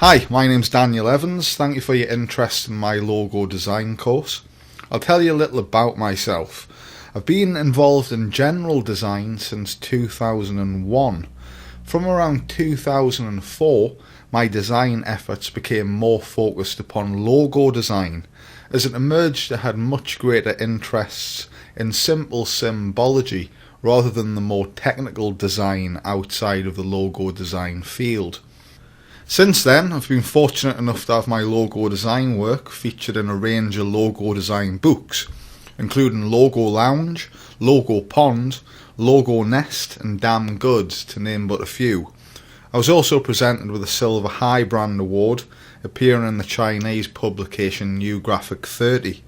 Hi, my name's Daniel Evans. Thank you for your interest in my logo design course. I'll tell you a little about myself. I've been involved in general design since 2001. From around 2004, my design efforts became more focused upon logo design. As it emerged, I had much greater interests in simple symbology rather than the more technical design outside of the logo design field. Since then, I've been fortunate enough to have my logo design work featured in a range of logo design books, including Logo Lounge, Logo Pond, Logo Nest and Damn Good, to name but a few. I was also presented with a Silver High Brand Award, appearing in the Chinese publication New Graphic 30.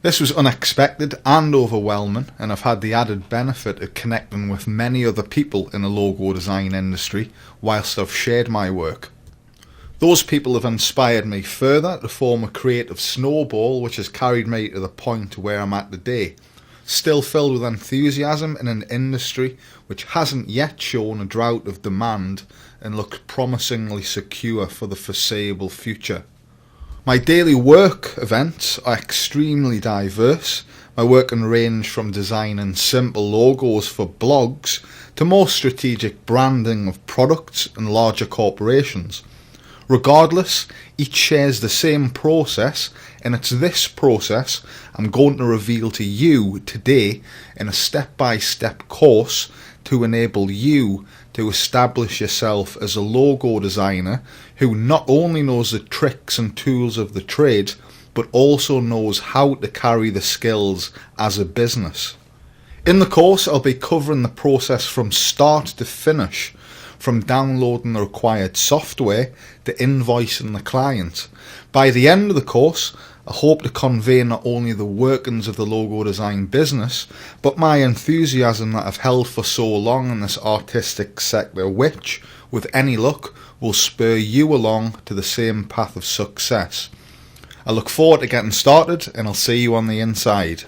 This was unexpected and overwhelming, and I've had the added benefit of connecting with many other people in the logo design industry whilst I've shared my work. Those people have inspired me further to form a creative snowball which has carried me to the point where I'm at today, still filled with enthusiasm in an industry which hasn't yet shown a drought of demand and looks promisingly secure for the foreseeable future. My daily work events are extremely diverse. My work can range from designing simple logos for blogs to more strategic branding of products and larger corporations. Regardless, each shares the same process, and it's this process I'm going to reveal to you today in a step-by-step course to enable you to establish yourself as a logo designer who not only knows the tricks and tools of the trade, but also knows how to carry the skills as a business. In the course, I'll be covering the process from start to finish, from downloading the required software to invoicing the client. By the end of the course, I hope to convey not only the workings of the logo design business, but my enthusiasm that I've held for so long in this artistic sector which, with any luck, will spur you along to the same path of success. I look forward to getting started, and I'll see you on the inside.